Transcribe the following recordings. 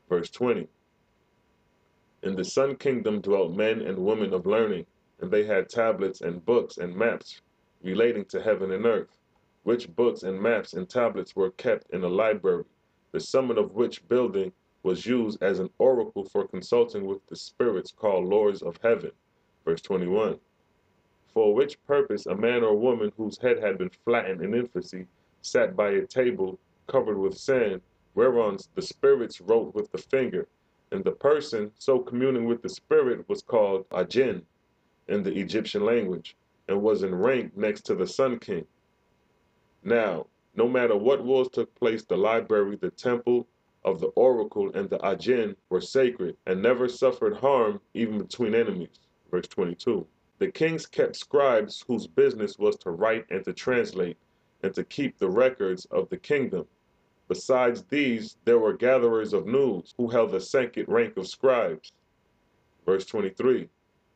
Verse 20. In the Sun Kingdom dwelt men and women of learning, and they had tablets and books and maps relating to heaven and earth, which books and maps and tablets were kept in a library, the summit of which building was used as an oracle for consulting with the spirits called lords of heaven. Verse 21. For which purpose a man or woman whose head had been flattened in infancy sat by a table covered with sand, whereon the spirits wrote with the finger, and the person so communing with the spirit was called a jinn in the Egyptian language, and was in rank next to the Sun King. Now, no matter what wars took place, the library, the temple of the oracle, and the ajin were sacred, and never suffered harm even between enemies. Verse 22. The kings kept scribes whose business was to write and to translate, and to keep the records of the kingdom. Besides these, there were gatherers of news, who held the second rank of scribes. Verse 23.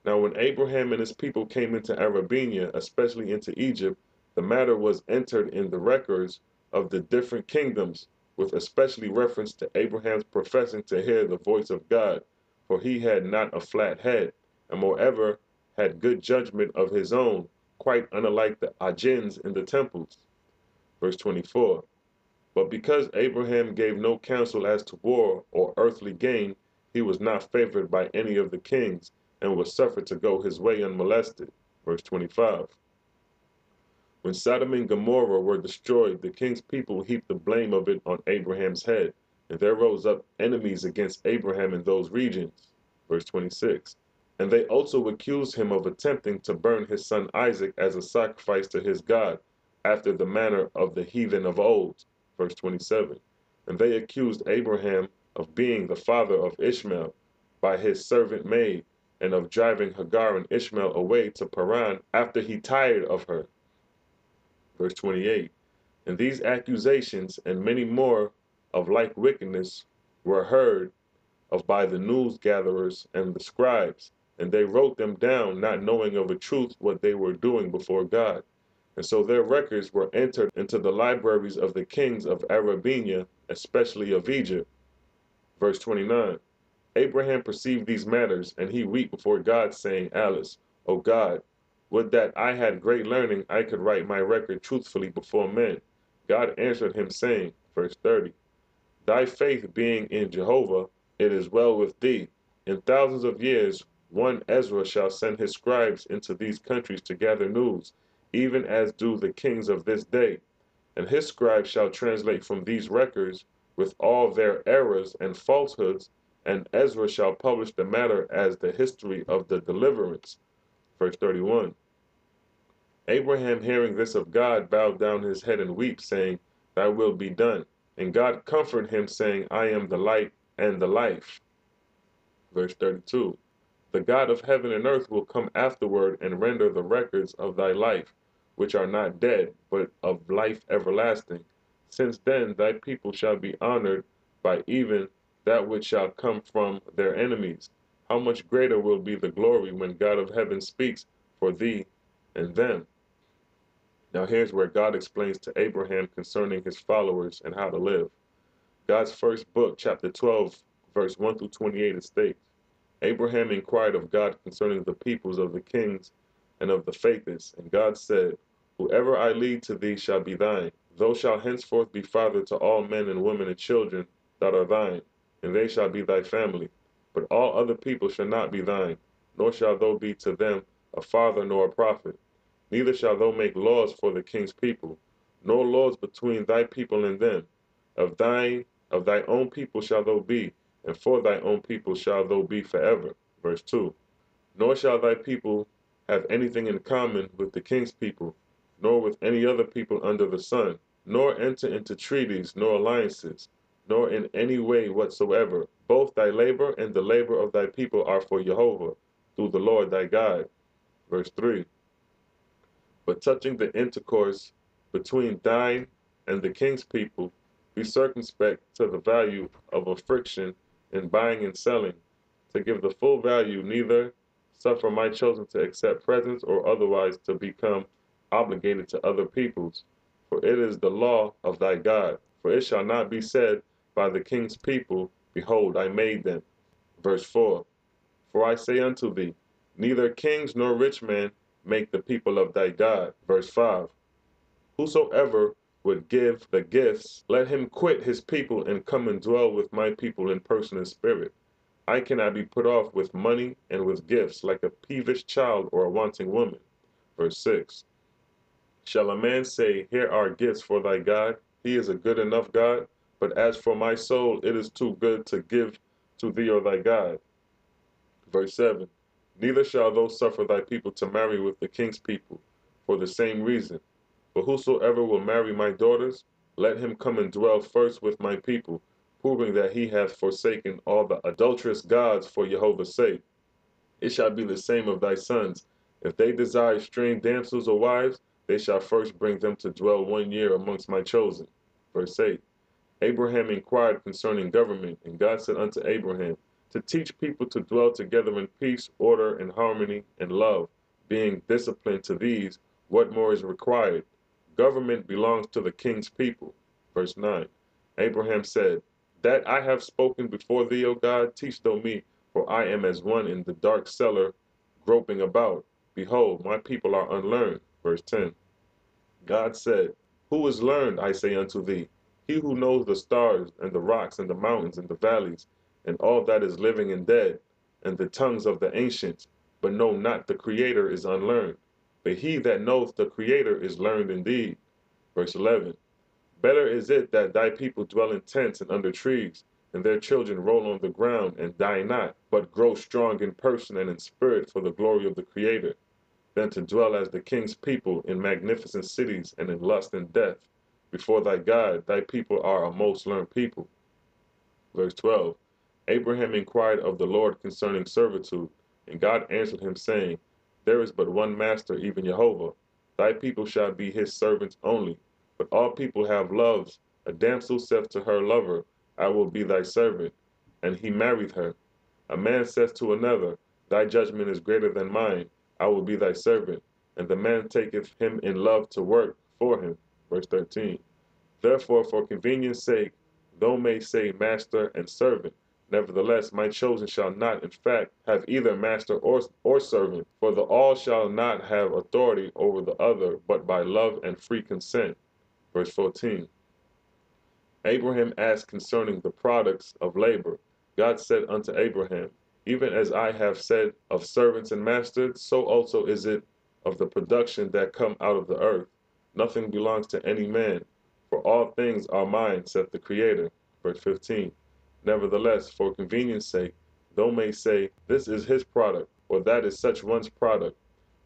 Now when Abraham and his people came into Arabinia, especially into Egypt, the matter was entered in the records of the different kingdoms, with especially reference to Abraham's professing to hear the voice of God, for he had not a flat head, and moreover had good judgment of his own, quite unlike the ajins in the temples. Verse 24. But because Abraham gave no counsel as to war or earthly gain, he was not favored by any of the kings, and was suffered to go his way unmolested. Verse 25. When Sodom and Gomorrah were destroyed, the king's people heaped the blame of it on Abraham's head, and there rose up enemies against Abraham in those regions. Verse 26. And they also accused him of attempting to burn his son Isaac as a sacrifice to his God, after the manner of the heathen of old. Verse 27. And they accused Abraham of being the father of Ishmael by his servant maid, and of driving Hagar and Ishmael away to Paran after he tired of her. Verse 28. And these accusations and many more of like wickedness were heard of by the news gatherers and the scribes, and they wrote them down, not knowing of a truth what they were doing before God. And so their records were entered into the libraries of the kings of ARABINIA, especially of Egypt. Verse 29. Abraham perceived these matters, and he wept before God, saying, Alice, O God, would that I had great learning, I could write my record truthfully before men. God answered him, saying, verse 30, Thy faith being in Jehovah, it is well with thee. In thousands of years, one Ezra shall send his scribes into these countries to gather news, even as do the kings of this day. And his scribes shall translate from these records with all their errors and falsehoods, and Ezra shall publish the matter as the history of the deliverance. Verse 31. Abraham, hearing this of God, bowed down his head and wept, saying, Thy will be done. And God comforted him, saying, I am the light and the life. Verse 32. The God of heaven and earth will come afterward and render the records of thy life, which are not dead, but of life everlasting. Since then thy people shall be honored by even that which shall come from their enemies. How much greater will be the glory when God of heaven speaks for thee and them. Now here's where God explains to Abraham concerning his followers and how to live. God's first book, chapter 12, verse 1 through 28, it states, Abraham inquired of God concerning the peoples of the kings and of the faithless, and God said, Whoever I lead to thee shall be thine. Thou shalt henceforth be father to all men and women and children that are thine, and they shall be thy family. But all other people shall not be thine, nor shall thou be to them a father nor a prophet. Neither shalt thou make laws for the king's people, nor laws between thy people and them. Of thy own people shalt thou be, and for thy own people shall thou be forever. Verse 2. Nor shall thy people have anything in common with the king's people, nor with any other people under the sun, nor enter into treaties nor alliances, nor in any way whatsoever. Both thy labor and the labor of thy people are for Jehovah, through the Lord thy God. Verse 3. But touching the intercourse between thine and the king's people, be circumspect to the value of a friction in buying and selling, to give the full value, neither suffer my chosen to accept presents or otherwise to become obligated to other peoples. For it is the law of thy God. For it shall not be said by the king's people, Behold, I made them. Verse 4, For I say unto thee, neither kings nor rich men make the people of thy God. Verse 5, Whosoever would give the gifts, let him quit his people and come and dwell with my people in person and spirit. I cannot be put off with money and with gifts like a peevish child or a wanting woman. Verse 6, Shall a man say, Here are gifts for thy God? He is a good enough God. But as for my soul, it is too good to give to thee or thy God. Verse 7, Neither shall thou suffer thy people to marry with the king's people, for the same reason. But whosoever will marry my daughters, let him come and dwell first with my people, proving that he hath forsaken all the adulterous gods for Jehovah's sake. It shall be the same of thy sons. If they desire strange damsels or wives, they shall first bring them to dwell 1 year amongst my chosen. Verse 8, Abraham inquired concerning government, and God said unto Abraham, To teach people to dwell together in peace, order, and harmony, and love, being disciplined to these, what more is required? Government belongs to the king's people. Verse 9, Abraham said, That I have spoken before thee, O God, teach thou me, for I am as one in the dark cellar, groping about. Behold, my people are unlearned. Verse 10, God said, Who is learned, I say unto thee? He who knows the stars, and the rocks, and the mountains, and the valleys, and all that is living and dead, and the tongues of the ancients, but know not the Creator is unlearned. But he that knoweth the Creator is learned indeed. Verse 11, Better is it that thy people dwell in tents and under trees, and their children roll on the ground and die not, but grow strong in person and in spirit for the glory of the Creator, than to dwell as the king's people in magnificent cities and in lust and death. Before thy God, thy people are a most learned people. Verse 12, Abraham inquired of the Lord concerning servitude, and God answered him, saying, There is but one master, even Jehovah. Thy people shall be his servants only. But all people have loves. A damsel saith to her lover, I will be thy servant. And he married her. A man saith to another, Thy judgment is greater than mine. I will be thy servant. And the man taketh him in love to work for him. Verse 13. Therefore, for convenience sake, thou may say master and servant. Nevertheless, my chosen shall not, in fact, have either master or servant, for the all shall not have authority over the other, but by love and free consent. Verse 14. Abraham asked concerning the products of labor. God said unto Abraham, Even as I have said of servants and masters, so also is it of the production that come out of the earth. Nothing belongs to any man, for all things are mine, saith the Creator. Verse 15. Nevertheless, for convenience sake, thou may say, This is his product, or that is such one's product,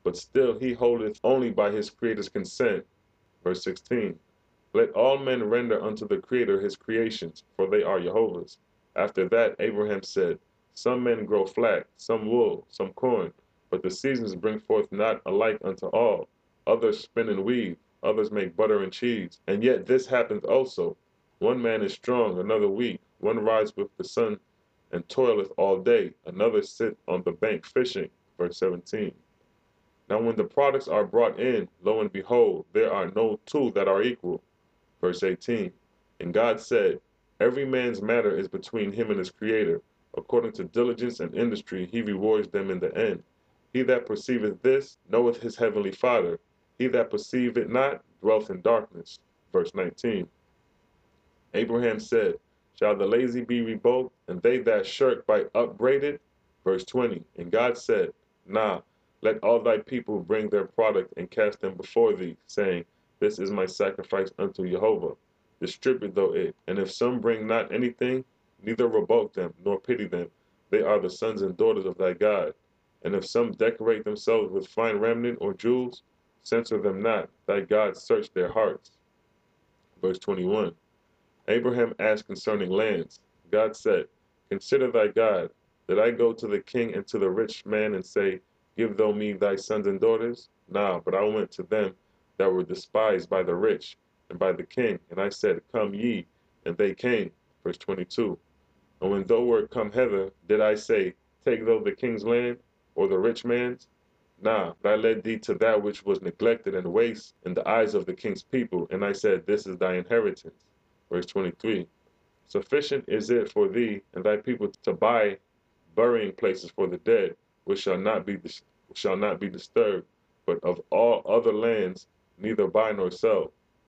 but still he holdeth only by his Creator's consent. Verse 16. Let all men render unto the Creator his creations, for they are Jehovah's. After that Abraham said, Some men grow flax, some wool, some corn, but the seasons bring forth not alike unto all. Others spin and weave, others make butter and cheese. And yet this happens also. One man is strong, another weak. One rides with the sun and toileth all day, another sit on the bank fishing. Verse 17. Now when the products are brought in, lo and behold, there are no two that are equal. Verse 18, And God said, Every man's matter is between him and his Creator. According to diligence and industry, he rewards them in the end. He that perceiveth this knoweth his heavenly Father. He that perceiveth it not dwelleth in darkness. Verse 19, Abraham said, Shall the lazy be revoked, and they that shirk by upbraided? Verse 20, And God said, Nah, let all thy people bring their product and cast them before thee, saying, This is my sacrifice unto Jehovah. Distribute thou it. And if some bring not anything, neither revoke them, nor pity them. They are the sons and daughters of thy God. And if some decorate themselves with fine raiment or jewels, censure them not. Thy God search their hearts. Verse 21. Abraham asked concerning lands. God said, Consider thy God. Did I go to the king and to the rich man and say, Give thou me thy sons and daughters? Nah, but I went to them that were despised by the rich and by the king, and I said, Come ye, and they came. Verse 22. And when thou wert come hither, did I say, Take thou the king's land, or the rich man's? Nah, but I led thee to that which was neglected and waste in the eyes of the king's people, and I said, This is thy inheritance. Verse 23. Sufficient is it for thee and thy people to buy burying places for the dead, which shall not be disturbed, but of all other lands neither buy nor sell.